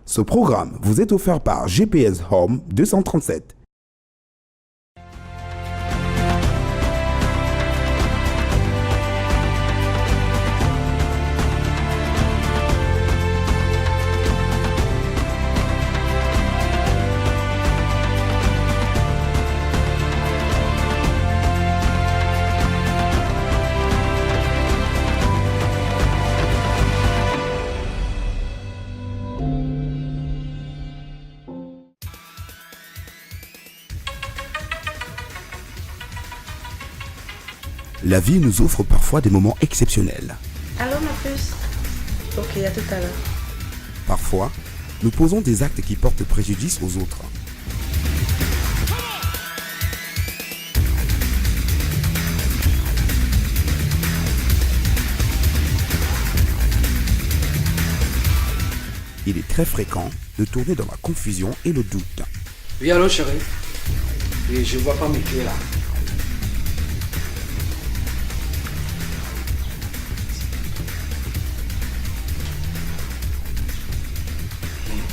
Ce programme vous est offert par GPS Home 237. La vie nous offre parfois des moments exceptionnels. Allô ma puce. Ok, à tout à l'heure. Parfois, nous posons des actes qui portent préjudice aux autres. Il est très fréquent de tourner dans la confusion et le doute. Oui, allô chérie. Oui, je vois pas mes clés là.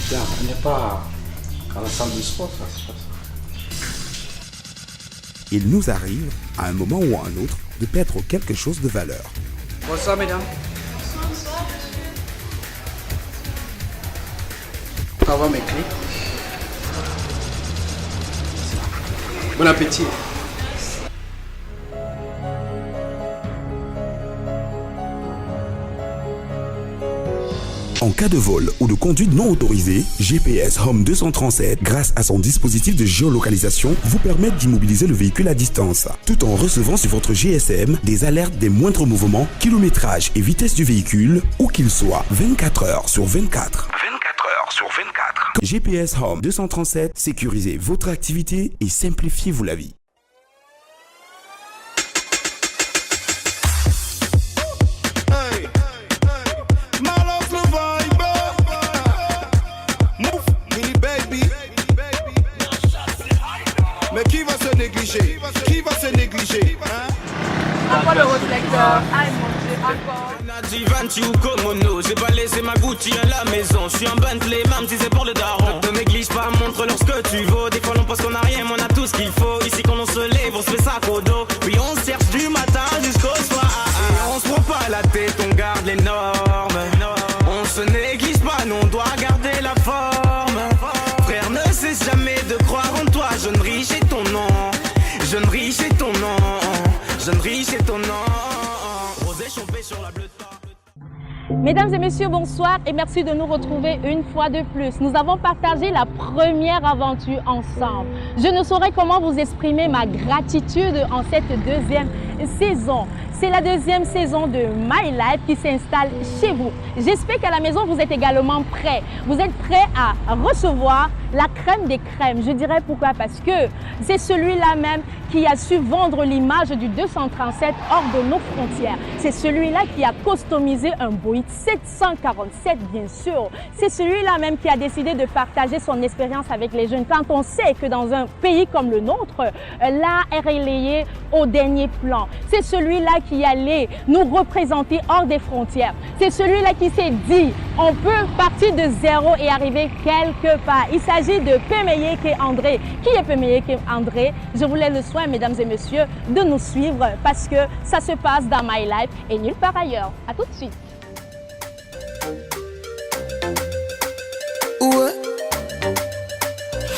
Tiens, on n'est pas à la salle de sport, ça, c'est pas ça. Il nous arrive, à un moment ou à un autre, de perdre quelque chose de valeur. Bonsoir, mesdames. Bonsoir. Avoir mes clés. Bon appétit. En cas de vol ou de conduite non autorisée, GPS Home 237, grâce à son dispositif de géolocalisation, vous permet d'immobiliser le véhicule à distance, tout en recevant sur votre GSM des alertes des moindres mouvements, kilométrage et vitesse du véhicule, où qu'il soit, 24 heures sur 24. 24 heures sur 24. GPS Home 237, sécurisez votre activité et simplifiez-vous la vie. Mais qui va se négliger? Qui va se négliger? Encore le réflecteur. Aïe mon Dieu, encore. Nadivanti ou Komono, j'ai pas laissé ma Gucci à la maison. Je suis un Bentley, même si c'est pour le daron. Ne néglige pas, montre-leur ce que tu vaux. Des fois on pense qu'on a rien, mais on a tout ce qu'il faut. Ici quand on se lève, on se fait ça au dos. Puis on se cherche du matin jusqu'au soir. Et on se prend pas la tête, on garde les normes. On se néglige pas, nous on doit garder la forme. Frère, ne cesse jamais de croire en toi. Jeune riche est ton nom. Jeune riche est ton nom. Jeune riche est ton nom. Rosé chauffé sur la bleue. Mesdames et messieurs, bonsoir et merci de nous retrouver une fois de plus. Nous avons partagé la première aventure ensemble. Je ne saurais comment vous exprimer ma gratitude en cette deuxième saison. C'est la deuxième saison de My Life qui s'installe chez vous. J'espère qu'à la maison, vous êtes également prêts. Vous êtes prêts à recevoir la crème des crèmes. Je dirais pourquoi? Parce que c'est celui-là même qui a su vendre l'image du 237 hors de nos frontières. C'est celui-là qui a customisé un Boeing 747, bien sûr. C'est celui-là même qui a décidé de partager son expérience avec les jeunes. Quand on sait que dans un pays comme le nôtre, l'art est relayé au dernier plan. C'est celui-là qui allait nous représenter hors des frontières. C'est celui-là qui s'est dit, on peut partir de zéro et arriver quelque part. Il s'agit de Pemeyeke André. Qui est Pemeyeke André? Je voulais le soin, mesdames et messieurs, de nous suivre parce que ça se passe dans My Life et nulle part ailleurs. À tout de suite. Ouais.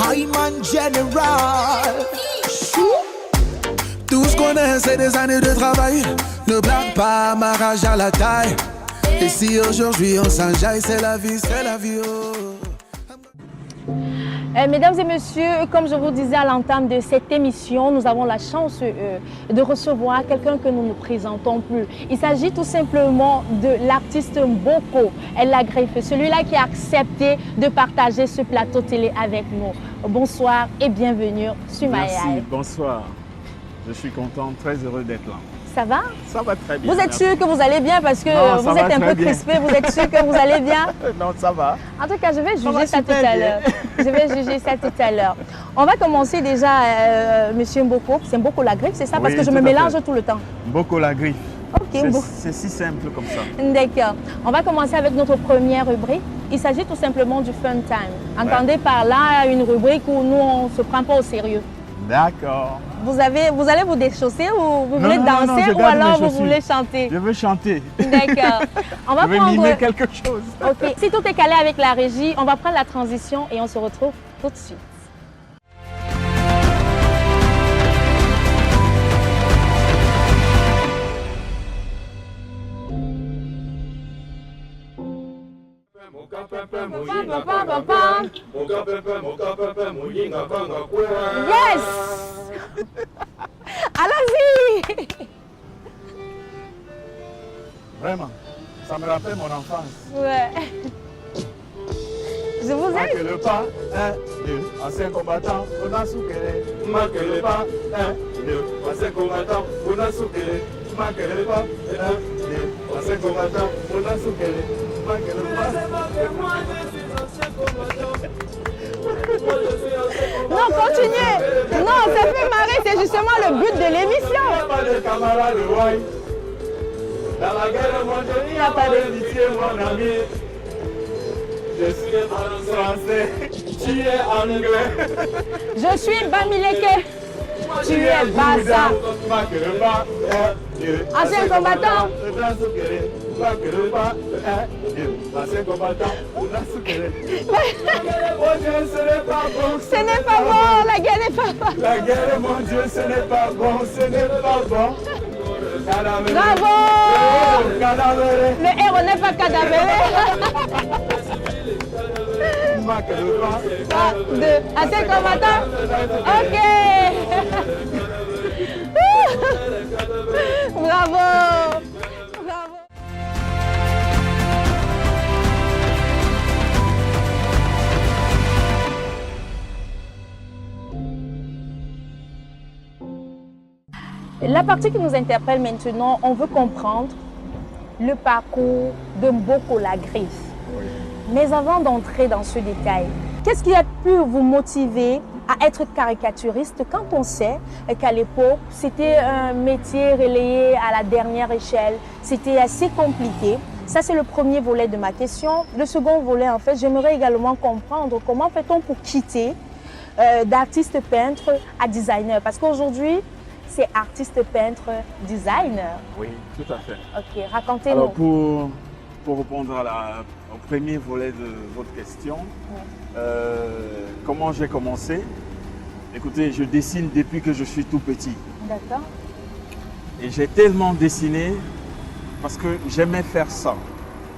Hyman General. Tout ce qu'on a, c'est des années de travail. Ne blague pas, ma rage à la taille. Et si aujourd'hui on s'enjaille, c'est la vie, oh. Mesdames et messieurs, comme je vous disais à l'entame de cette émission, nous avons la chance de recevoir quelqu'un que nous ne présentons plus. Il s'agit tout simplement de l'artiste Mboko La Griffe, celui-là qui a accepté de partager ce plateau télé avec nous. Bonsoir et bienvenue sur My Life. Merci, bonsoir. Je suis content, très heureux d'être là. Ça va? Ça va très bien. Vous êtes sûr que vous allez bien parce que Non, vous êtes un peu crispé, vous êtes sûr que vous allez bien? Non, ça va. En tout cas, je vais juger ça tout super à bien. l'heure. Je vais juger ça tout à l'heure. On va commencer déjà, Monsieur Mboko. C'est Mboko La Griffe, c'est ça? Parce Oui, que je tout me à mélange fait. tout le temps. Mboko La Griffe. Ok, C'est si simple comme ça. D'accord. On va commencer avec notre première rubrique. Il s'agit tout simplement du fun time. Entendez par là une rubrique où nous, on ne se prend pas au sérieux. D'accord. Vous allez vous déchausser ou vous voulez danser ou alors vous voulez chanter? Je veux chanter. D'accord. On va Je vais prendre mimer quelque chose. OK. Si tout est calé avec la régie, on va prendre la transition et on se retrouve tout de suite. Yes! Allons-y! Vraiment, ça me rappelle mon enfance. Ouais. Je vous Marque aime. le pas, 1, 2, ancien combattant, on a soukéré. Marque le pas, 1, 2, ancien combattant, on a soukéré. Marque le pas, 1, 2, ancien combattant, on a soukéré. Marque le pas. Non, continuez. Non, ça fait marrer, c'est justement le but de l'émission. Pas de camarades, ouais. Dans la guerre mondiale, il n'y a pas d'amitié, mon ami. Je suis en français, tu es anglais. Je suis Bamileke. Tu es Bassa. Ancien combattant. Ancien combattant. Ce n'est pas bon, la guerre n'est pas bonne. La guerre, mon Dieu, ce n'est pas bon, ce n'est pas bon. Bravo! Cadavéré. Le héros n'est pas cadavéré. Un, deux, ancien combattant. Ok. Bravo. Bravo. La partie qui nous interpelle maintenant, on veut comprendre le parcours de Mboko la Griffe. Mais avant d'entrer dans ce détail, qu'est-ce qui a pu vous motiver à être caricaturiste quand on sait qu'à l'époque, c'était un métier relayé à la dernière échelle, c'était assez compliqué. Ça, c'est le premier volet de ma question. Le second volet, en fait, j'aimerais également comprendre comment fait-on pour quitter d'artiste peintre à designer. Parce qu'aujourd'hui, c'est artiste peintre designer. Oui, tout à fait. Ok, racontez-nous. Alors, pour répondre au premier volet de votre question, comment j'ai commencé? Écoutez, je dessine depuis que je suis tout petit. D'accord. Et j'ai tellement dessiné parce que j'aimais faire ça.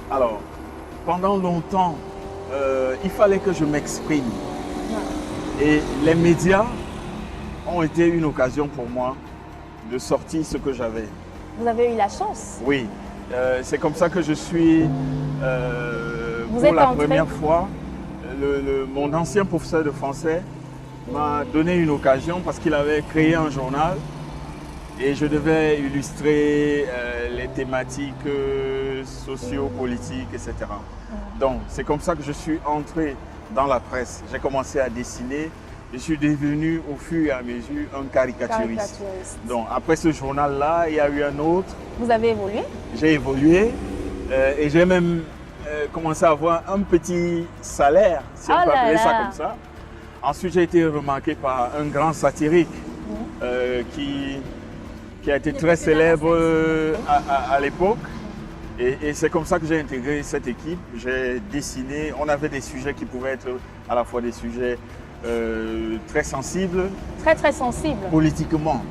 Alors, pendant longtemps, il fallait que je m'exprime. Et les médias ont été une occasion pour moi de sortir ce que j'avais. Vous avez eu la chance. Oui, c'est comme ça que je suis, Vous pour êtes la entré. première fois, mon ancien professeur de français m'a donné une occasion parce qu'il avait créé un journal et je devais illustrer les thématiques socio-politiques, etc. Donc, c'est comme ça que je suis entré dans la presse. J'ai commencé à dessiner. Je suis devenu au fur et à mesure un caricaturiste. Donc, après ce journal-là, il y a eu un autre. Vous avez évolué? J'ai évolué et j'ai même commencé à avoir un petit salaire, si on peut appeler ça comme ça. Ensuite, j'ai été remarqué par un grand satirique qui a été très célèbre à l'époque. Et c'est comme ça que j'ai intégré cette équipe. J'ai dessiné, on avait des sujets qui pouvaient être à la fois des sujets très sensibles. Très, très sensible. Politiquement.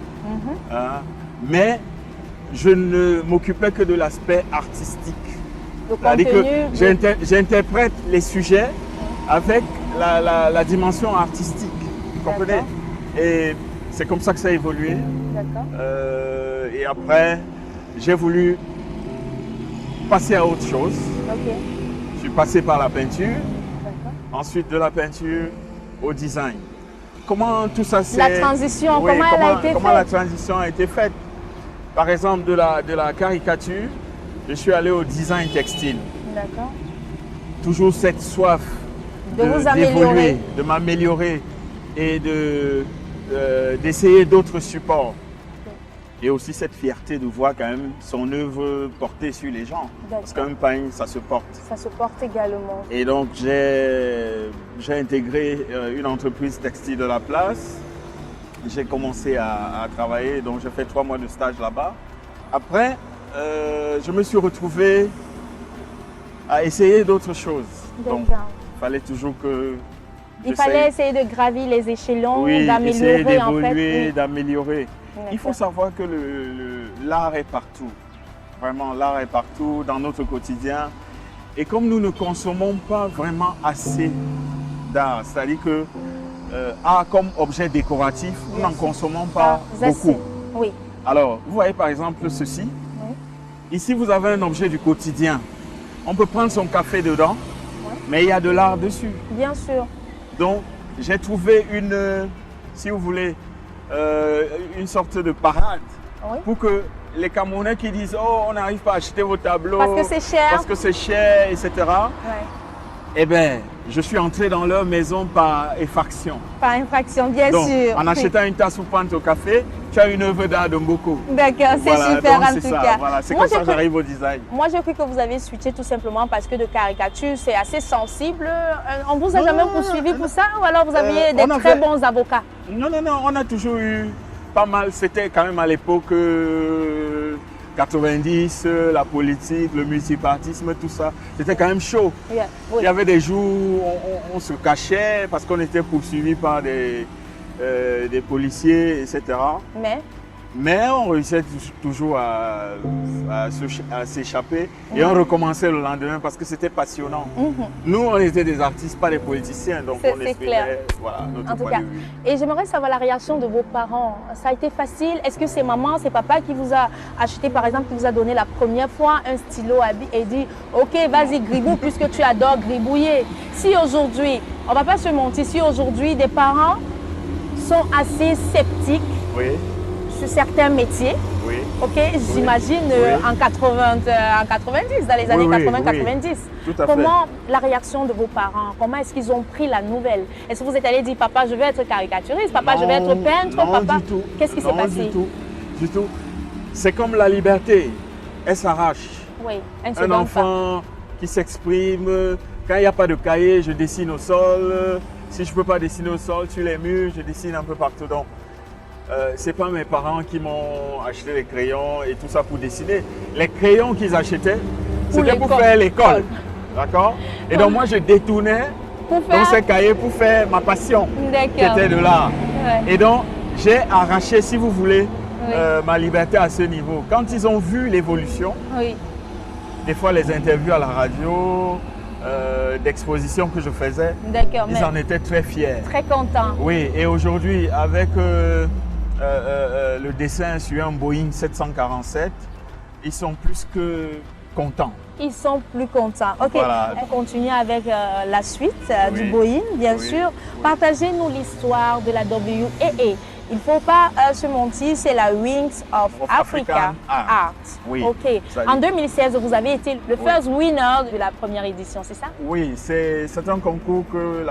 Hein, mais je ne m'occupais que de l'aspect artistique. C'est-à-dire que j'interprète les sujets avec la dimension artistique. Vous comprenez? Et c'est comme ça que ça a évolué. Et après, j'ai voulu passer à autre chose. Je suis passé par la peinture. Ensuite, de la peinture au design. Comment tout ça s'est... La transition, Oui, comment elle a été comment faite? la transition a été faite? Par exemple, de la caricature, je suis allé au design textile. D'accord. Toujours cette soif d'évoluer, de m'améliorer et d'essayer d'autres supports. Et aussi cette fierté de voir quand même son œuvre portée sur les gens. Parce qu'un pain, ça se porte. Ça se porte également. Et donc j'ai intégré une entreprise textile de la place. J'ai commencé à travailler, donc j'ai fait 3 mois de stage là-bas. Après, je me suis retrouvé à essayer d'autres choses. Donc il fallait toujours que... Il fallait essayer de gravir les échelons, oui, d'améliorer en fait. Oui, d'améliorer. Il faut savoir que l'art est partout. Vraiment, l'art est partout dans notre quotidien. Et comme nous ne consommons pas vraiment assez d'art, c'est-à-dire que art comme objet décoratif, nous n'en consommons pas beaucoup. Oui. Alors, vous voyez par exemple ceci. Oui. Ici, vous avez un objet du quotidien. On peut prendre son café dedans, mais il y a de l'art dessus. Bien sûr. Donc, j'ai trouvé si vous voulez, une sorte de parade pour que les Camerounais qui disent « Oh, on n'arrive pas à acheter vos tableaux. Parce que c'est cher. Parce que c'est cher, etc. » Eh bien, je suis entré dans leur maison par effraction. Par effraction, bien sûr. En achetant une tasse ou prendre au café, tu as une œuvre d'art de Mboko. D'accord, c'est super en tout cas. Voilà, c'est comme ça que j'arrive au design. Moi, j'ai cru que vous avez switché tout simplement parce que de caricature, c'est assez sensible. On ne vous a jamais poursuivi pour ça ou alors vous aviez des très bons avocats? Non, on a toujours eu pas mal. C'était quand même à l'époque 90, la politique, le multipartisme, tout ça. C'était quand même chaud. Oui. Il y avait des jours où on se cachait parce qu'on était poursuivi par des policiers, etc. Mais on réussissait toujours à s'échapper et on recommençait le lendemain parce que c'était passionnant. Nous, on était des artistes, pas des politiciens, donc on exprimait notre point de vue. Et j'aimerais savoir la réaction de vos parents. Ça a été facile? Est-ce que c'est maman, c'est papa qui vous a acheté, par exemple, qui vous a donné la première fois un stylo et dit « Ok, vas-y, gribouille, puisque tu adores gribouiller ». Si aujourd'hui, on ne va pas se mentir, si aujourd'hui des parents sont assez sceptiques sur certains métiers. Ok, j'imagine en 90, dans les années 80-90. Comment la réaction de vos parents? Comment est-ce qu'ils ont pris la nouvelle? Est-ce que vous êtes allé dire papa, je vais être caricaturiste, papa, je vais être peintre, papa? Qu'est-ce qui s'est passé? Du tout. C'est comme la liberté, elle s'arrache. Oui, un enfant qui s'exprime, quand il n'y a pas de cahier, je dessine au sol. Si je ne peux pas dessiner au sol, sur les murs, je dessine un peu partout. Donc, ce n'est pas mes parents qui m'ont acheté les crayons et tout ça pour dessiner. Les crayons qu'ils achetaient, c'était pour faire l'école. D'accord? Et donc moi, je détournais dans ces cahiers pour faire ma passion, qui était de l'art. Et donc, j'ai arraché, si vous voulez, ma liberté à ce niveau. Quand ils ont vu l'évolution, des fois les interviews à la radio, d'expositions que je faisais, ils en étaient très fiers. Très contents. Oui, et aujourd'hui, avec le dessin sur un Boeing 747, ils sont plus que contents. Ils sont plus contents. Ok, on continue avec la suite du Boeing, bien sûr. Partagez-nous l'histoire de la WAA. Il ne faut pas se mentir, c'est la Wings of Africa Art. Ok. En 2016, vous avez été le first winner de la première édition, c'est ça? Oui, c'est un concours que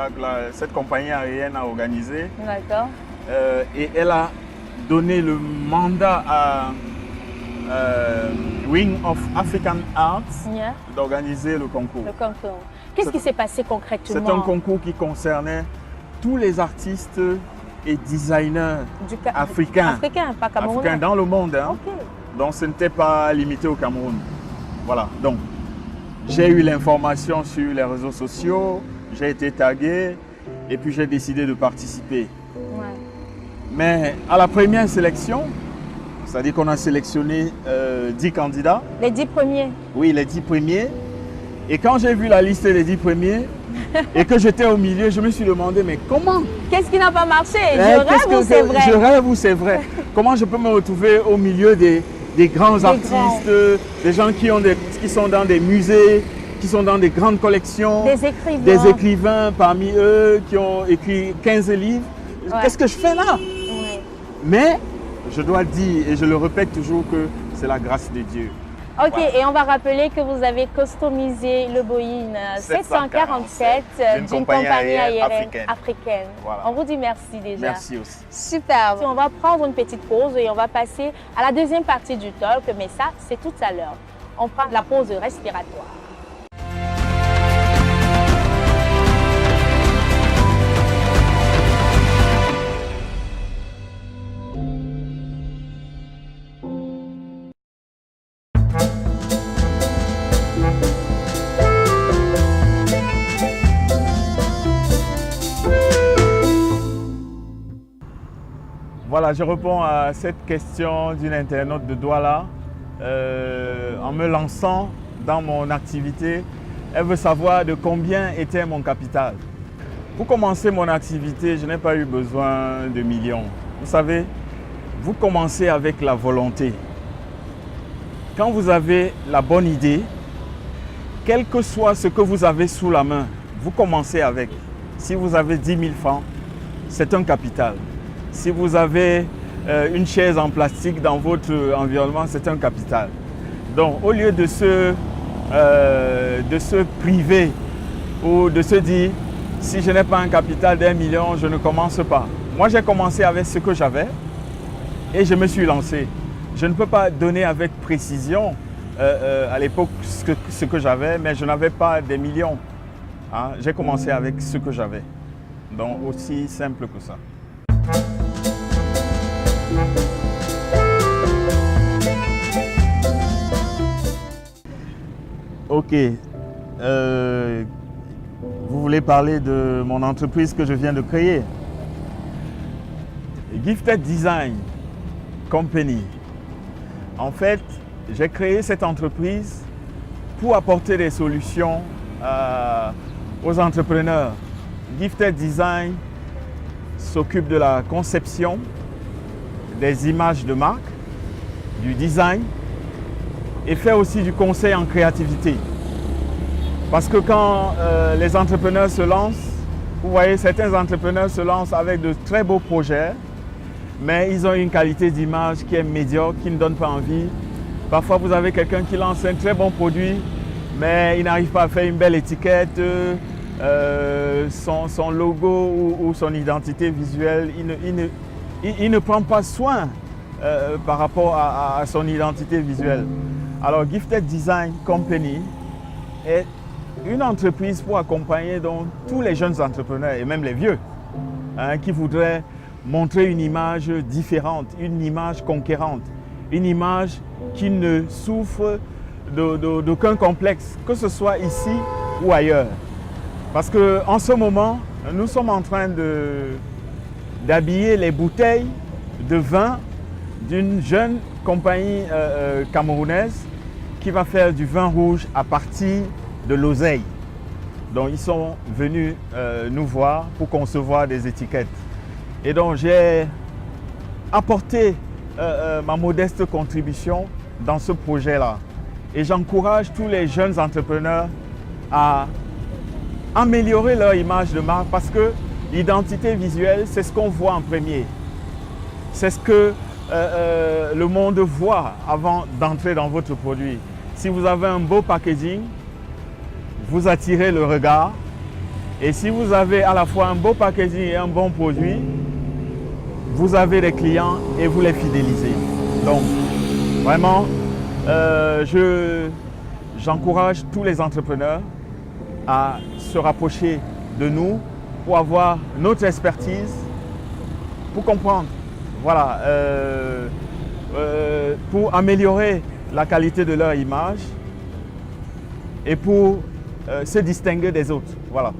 cette compagnie aérienne a organisé. D'accord. Et elle a donné le mandat à Wing of African Arts d'organiser le concours. Le concours. Qu'est-ce qui s'est passé concrètement? C'est un concours qui concernait tous les artistes et designers africains, pas camerounais. Africains dans le monde. Donc ce n'était pas limité au Cameroun. Voilà, donc j'ai eu l'information sur les réseaux sociaux, j'ai été tagué et puis j'ai décidé de participer. Mais à la première sélection, c'est-à-dire qu'on a sélectionné 10 candidats. Les 10 premiers? Oui, les 10 premiers. Et quand j'ai vu la liste des 10 premiers et que j'étais au milieu, je me suis demandé, mais comment? Qu'est-ce qui n'a pas marché? Je rêve ou c'est vrai? Je rêve ou c'est vrai? Comment je peux me retrouver au milieu des grands artistes, des gens qui sont dans des musées, qui sont dans des grandes collections, des écrivains parmi eux qui ont écrit 15 livres. Qu'est-ce que je fais là? Mais je dois dire, et je le répète toujours, que c'est la grâce de Dieu. Ok, Voilà. et on va rappeler que vous avez customisé le Boeing 747 d'une compagnie aérienne africaine. Voilà. On vous dit merci déjà. Merci aussi. Super. On va prendre une petite pause et on va passer à la deuxième partie du talk, mais ça, c'est tout à l'heure. On prend la pause respiratoire. Voilà, je réponds à cette question d'une internaute de Douala. En me lançant dans mon activité, elle veut savoir de combien était mon capital. Pour commencer mon activité, je n'ai pas eu besoin de millions. Vous savez, vous commencez avec la volonté. Quand vous avez la bonne idée, quel que soit ce que vous avez sous la main, vous commencez avec. Si vous avez 10 000 francs, c'est un capital. Si vous avez une chaise en plastique dans votre environnement, c'est un capital. Donc, au lieu de se priver ou de se dire, si je n'ai pas un capital d'1 million, je ne commence pas. Moi, j'ai commencé avec ce que j'avais et je me suis lancé. Je ne peux pas donner avec précision à l'époque ce que j'avais, mais je n'avais pas des millions. Hein? J'ai commencé avec ce que j'avais. Donc, aussi simple que ça. Ok. Vous voulez parler de mon entreprise que je viens de créer? Gifted Design Company. En fait, j'ai créé cette entreprise pour apporter des solutions aux entrepreneurs. Gifted Design s'occupe de la conception des images de marque, du design et fait aussi du conseil en créativité. Parce que quand les entrepreneurs se lancent, vous voyez, certains entrepreneurs se lancent avec de très beaux projets, mais ils ont une qualité d'image qui est médiocre, qui ne donne pas envie. Parfois, vous avez quelqu'un qui lance un très bon produit, mais il n'arrive pas à faire une belle étiquette, son logo ou son identité visuelle. Il ne prend pas soin par rapport à son identité visuelle. Alors, Gifted Design Company est une entreprise pour accompagner donc tous les jeunes entrepreneurs et même les vieux qui voudraient montrer une image différente, une image conquérante, une image qui ne souffre d'aucun complexe, que ce soit ici ou ailleurs. Parce qu'en ce moment, nous sommes en train d'habiller les bouteilles de vin d'une jeune compagnie camerounaise qui va faire du vin rouge à partir de l'oseille. Donc ils sont venus nous voir pour concevoir des étiquettes. Et donc j'ai apporté ma modeste contribution dans ce projet-là. Et j'encourage tous les jeunes entrepreneurs à améliorer leur image de marque parce que l'identité visuelle, c'est ce qu'on voit en premier. C'est ce que le monde voit avant d'entrer dans votre produit. Si vous avez un beau packaging, vous attirez le regard. Et si vous avez à la fois un beau packaging et un bon produit, vous avez des clients et vous les fidélisez. Donc, vraiment, j'encourage tous les entrepreneurs à se rapprocher de nous pour avoir notre expertise, pour comprendre, voilà, pour améliorer la qualité de leur image et pour se distinguer des autres. Voilà.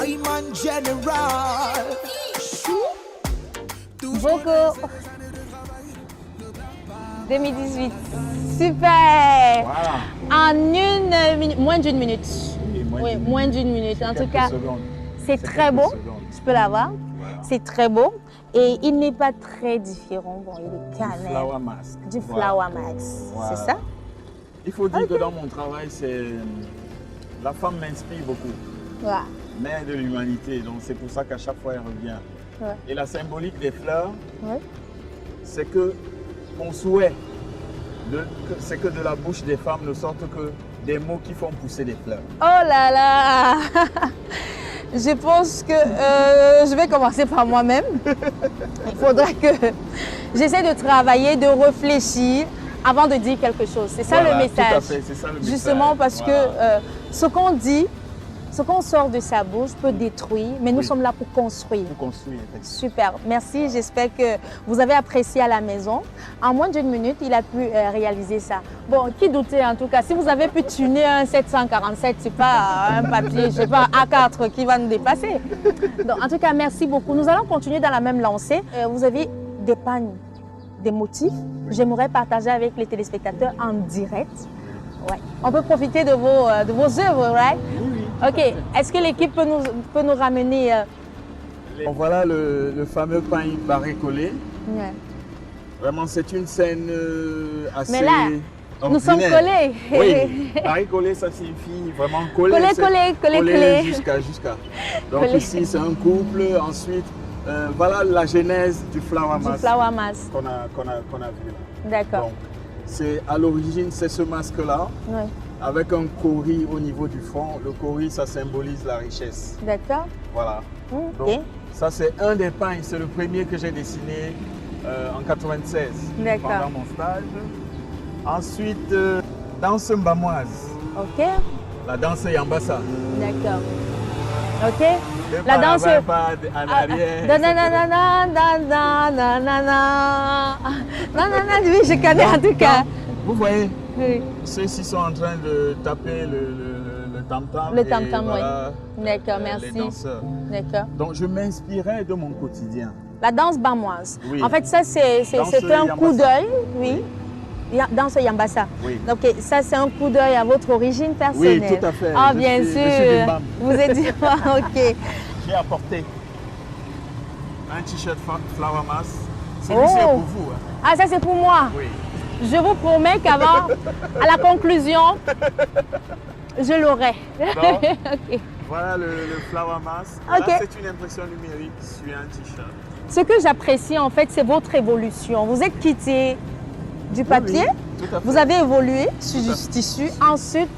Hyman General. Boko 2018. Super. Voilà. En une minute, moins d'une minute. Oui, moins d'une minute. En tout cas, secondes. c'est très beau. Secondes. Je peux l'avoir. C'est très beau. Et il n'est pas très différent. Bon, il est cannelle. Du flower mask. Du flower mask, Voilà. c'est ça? Il faut dire que dans mon travail, la femme m'inspire beaucoup. Ouais. Mère de l'humanité, donc c'est pour ça qu'à chaque fois elle revient. Ouais. Et la symbolique des fleurs, Ouais. c'est que mon souhait, c'est que de la bouche des femmes ne sortent que des mots qui font pousser des fleurs. Oh là là! Je pense que je vais commencer par moi-même. Il faudra que j'essaie de travailler, de réfléchir avant de dire quelque chose. C'est ça Voilà, le message. tout à fait, c'est ça le message. Justement parce Voilà. que ce qu'on dit, ce qu'on sort de sa bouche peut détruire, mais nous Oui. sommes là pour construire. Pour construire, effectivement. Super, merci. J'espère que vous avez apprécié à la maison. En moins d'une minute, il a pu réaliser ça. Bon, qui doutait en tout cas, si vous avez pu tuner un 747, c'est pas un papier, je sais pas, A4 qui va nous dépasser. Donc, en tout cas, merci beaucoup. Nous allons continuer dans la même lancée. Vous avez des pagnes, des motifs. J'aimerais partager avec les téléspectateurs en direct. Ouais. On peut profiter de vos œuvres, right? Oui. Ok. Est-ce que l'équipe peut nous ramener Donc voilà le fameux pain barré collé. ouais. Vraiment, c'est une scène assez Mais là, nous sommes ordinaire. collés. Oui, barré collé, ça signifie vraiment coller. Coller. Jusqu'à. Donc Coller. ici, c'est un couple. Ensuite, voilà la genèse du flower Du mask flower mask. qu'on a vu là. D'accord. Donc, c'est à l'origine, c'est ce masque-là, Oui. avec un cori au niveau du front. Le cori, ça symbolise la richesse. D'accord. Voilà. Ok. Donc, ça, c'est un des pains. C'est le premier que j'ai dessiné en 96 D'accord. pendant mon stage. Ensuite, danse mbamoise, Ok. la danse yambassa. D'accord. Ok. Deux La pas danse. avant, pas en arrière. Oui, je connais en tout cas. Vous voyez, Oui. ceux-ci sont en train de taper le tam-tam. Le et tam-tam, voilà, oui. D'accord, les merci. danseurs. D'accord. Donc, je m'inspirais de mon quotidien. La danse bamoise. Oui. En fait, ça, c'était Danse un coup yambassa. d'œil, oui. Danse yambassa. Oui. Ok, ça, c'est un coup d'œil à votre origine personnelle. Oui, tout à fait. Ah, Je bien suis sûr. du BAM. Vous êtes du BAM, ok. J'ai apporté un t-shirt flower mask. Celui-ci est pour vous. Hein. Ah, ça, c'est pour moi. Oui. Je vous promets qu'avant, à la conclusion, je l'aurai. Donc, Ok. voilà le flower mask. Ok. Là, c'est une impression numérique sur un t-shirt. Ce que j'apprécie, en fait, c'est votre évolution. Vous êtes quitté du papier, Oui, tout à fait. vous avez évolué sur Tout du à fait. tissu, ensuite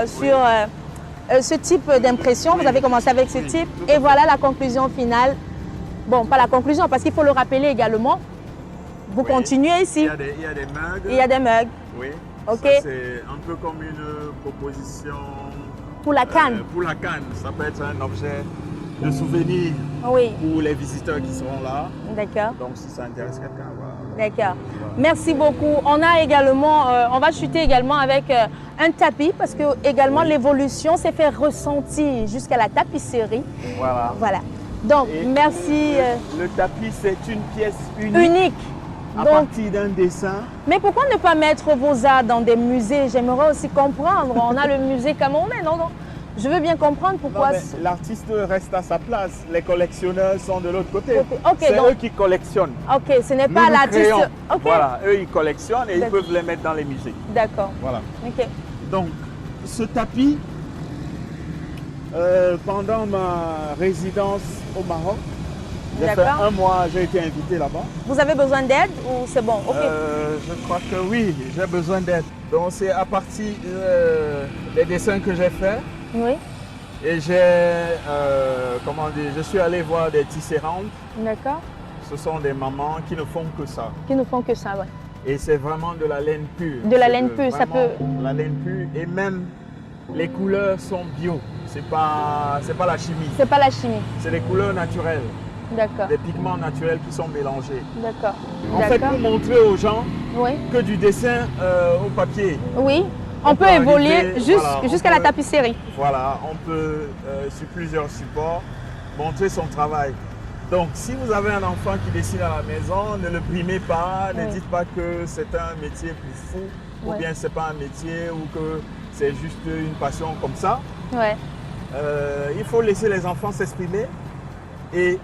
sur ce type d'impression, Oui. vous avez commencé avec ce Oui, type, tout à et fait. voilà la conclusion finale. Bon, pas la conclusion, parce qu'il faut le rappeler également. Vous Oui. continuez ici, Il y a des mugs. il y a des mugs Oui. Ok. Ça, c'est un peu comme une proposition. pour la canne. Pour la canne. Ça peut être un objet de souvenir Oui, pour les visiteurs qui seront là. d'accord. Donc, si ça intéresse quelqu'un, voilà. D'accord. Merci beaucoup. On a également, on va chuter également avec un tapis parce que également Oui. l'évolution s'est fait ressentir jusqu'à la tapisserie. Voilà. Voilà. Donc Et merci. Le tapis, c'est une pièce unique. Unique. À Donc, partir d'un dessin. mais pourquoi ne pas mettre vos arts dans des musées? J'aimerais aussi comprendre. On a le musée camerounais, non? Je veux bien comprendre Non, pourquoi. mais l'artiste reste à sa place. Les collectionneurs sont de l'autre côté. Ok, c'est donc- eux qui collectionnent. Ok, ce n'est Nous, pas nous l'artiste. créons. Ok. Voilà, eux ils collectionnent et ils D'accord. peuvent les mettre dans les musées. D'accord. Voilà. Ok. Donc, ce tapis, pendant ma résidence au Maroc, j'ai fait D'accord. un mois, j'ai été invité là-bas. Vous avez besoin d'aide ou c'est bon? Ok. Je crois que oui, j'ai besoin d'aide. Donc, c'est à partir des dessins que j'ai faits. Oui. Et comment dire, je suis allé voir des tisserandes. D'accord. Ce sont des mamans qui ne font que ça. Qui ne font que ça, ouais. Et c'est vraiment de la laine pure. De la C'est laine pure, ça vraiment peut- La laine pure. Et même les couleurs sont bio. C'est pas la chimie. C'est pas la chimie. C'est des couleurs naturelles, D'accord. des pigments naturels qui sont mélangés. D'accord. En fait, D'accord. pour montrer aux gens Oui. que du dessin au papier. Oui. On peut peut évoluer arriver, voilà, on jusqu'à la peut- tapisserie. Voilà, on peut, sur plusieurs supports, montrer son travail. Donc, si vous avez un enfant qui dessine à la maison, ne le primez pas, ne Oui. dites pas que c'est un métier plus fou, ou Ouais. bien c'est pas un métier, ou que c'est juste une passion comme ça. Ouais. Il faut laisser les enfants s'exprimer et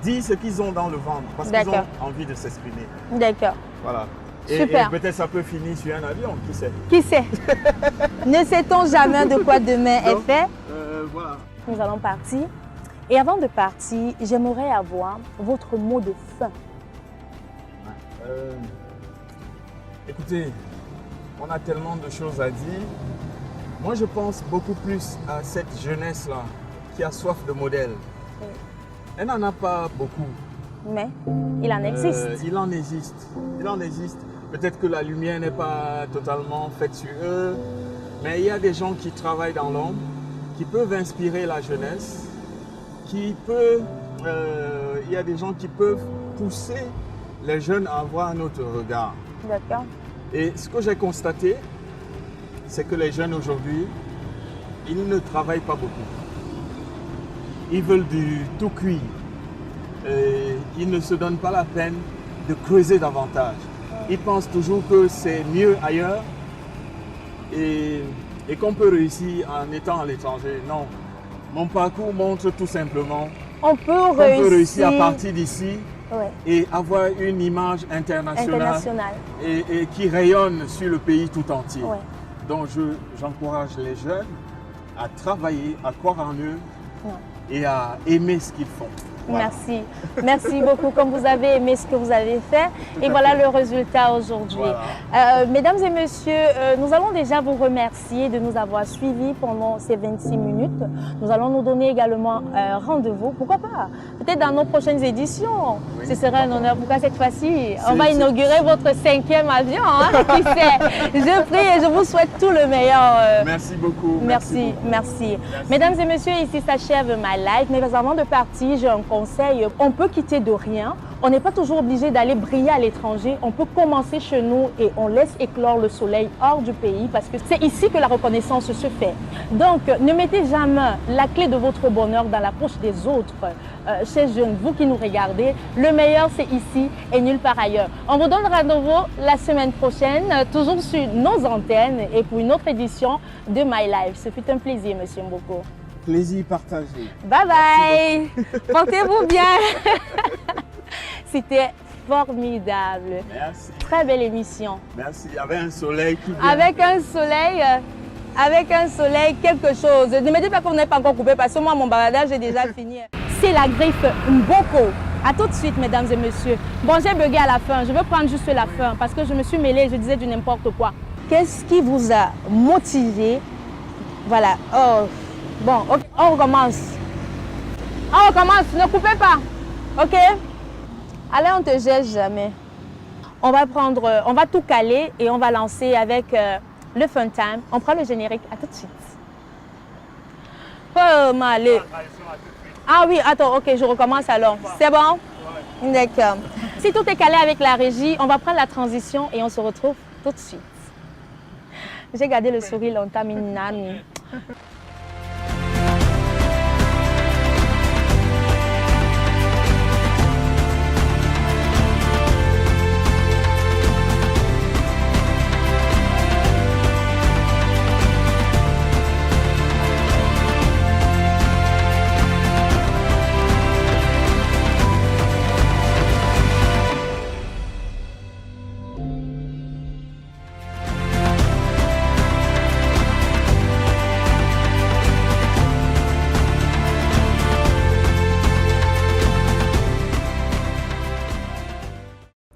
dire ce qu'ils ont dans le ventre, parce qu'ils ont envie de s'exprimer. D'accord. Voilà. Super. Et peut-être ça peut finir sur un avion, qui sait? Qui sait? Ne sait-on jamais de quoi demain est fait? Voilà. Nous allons partir. Et avant de partir, j'aimerais avoir votre mot de fin. Écoutez, on a tellement de choses à dire. Moi, je pense beaucoup plus à cette jeunesse-là qui a soif de modèle. Oui. Elle n'en a pas beaucoup. Mais il en existe. Il en existe. Il en existe. Peut-être que la lumière n'est pas totalement faite sur eux, mais il y a des gens qui travaillent dans l'ombre, qui peuvent inspirer la jeunesse, il y a des gens qui peuvent pousser les jeunes à avoir un autre regard. D'accord. Et ce que j'ai constaté, c'est que les jeunes aujourd'hui, ils ne travaillent pas beaucoup. Ils veulent du tout cuit. Et ils ne se donnent pas la peine de creuser davantage. Ils pensent toujours que c'est mieux ailleurs et qu'on peut réussir en étant à l'étranger. Non. Mon parcours montre tout simplement qu'on peut réussir à partir d'ici et avoir une image internationale. Et qui rayonne sur le pays tout entier. Ouais. Donc j'encourage les jeunes à travailler, à croire en eux et à aimer ce qu'ils font. Voilà. Merci. Merci beaucoup comme vous avez aimé ce que vous avez fait. Et voilà le résultat aujourd'hui. Voilà. Mesdames et messieurs, nous allons déjà vous remercier de nous avoir suivis pendant ces 26 minutes. Nous allons nous donner également rendez-vous. Pourquoi pas? Peut-être dans nos prochaines éditions. Oui. Ce serait un honneur. Pourquoi cette fois-ci? On va inaugurer votre 5e avion. Hein? Qui sait? Je prie et je vous souhaite tout le meilleur. Merci beaucoup. Merci. Mesdames et messieurs, ici s'achève ma live. Mais avant de partir, j'ai un conseil. On peut quitter de rien. On n'est pas toujours obligé d'aller briller à l'étranger. On peut commencer chez nous et on laisse éclore le soleil hors du pays parce que c'est ici que la reconnaissance se fait. Donc, ne mettez jamais la clé de votre bonheur dans la poche des autres. Chers jeunes, vous qui nous regardez, le meilleur c'est ici et nulle part ailleurs. On vous donne rendez-vous la semaine prochaine, toujours sur nos antennes et pour une autre édition de My Life. Ce fut un plaisir, Monsieur Mboko. Plaisir partagé. Bye bye. Portez-vous bien. C'était formidable. Merci. Très belle émission. Merci. Avec un soleil qui vient. Avec un soleil, quelque chose. Ne me dites pas qu'on n'est pas encore coupé parce que moi, mon baladage est déjà fini. C'est la griffe Mboko. A tout de suite, mesdames et messieurs. Bon, j'ai bugué à la fin. Je veux prendre juste la fin parce que je me suis mêlée, je disais du n'importe quoi. Qu'est-ce qui vous a motivé? Voilà. Oh. Bon, okay. On recommence. On recommence, ne coupez pas. Ok? Allez, on te jette jamais. On va tout caler et on va lancer avec le fun time. On prend le générique, à tout de suite. Oh, Malé. Ah oui, attends, ok, je recommence alors. C'est bon? D'accord. Si tout est calé avec la régie, on va prendre la transition et on se retrouve tout de suite. J'ai gardé le sourire longtemps, Minami.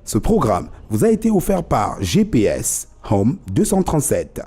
Ce programme vous a été offert par GPS Home 237.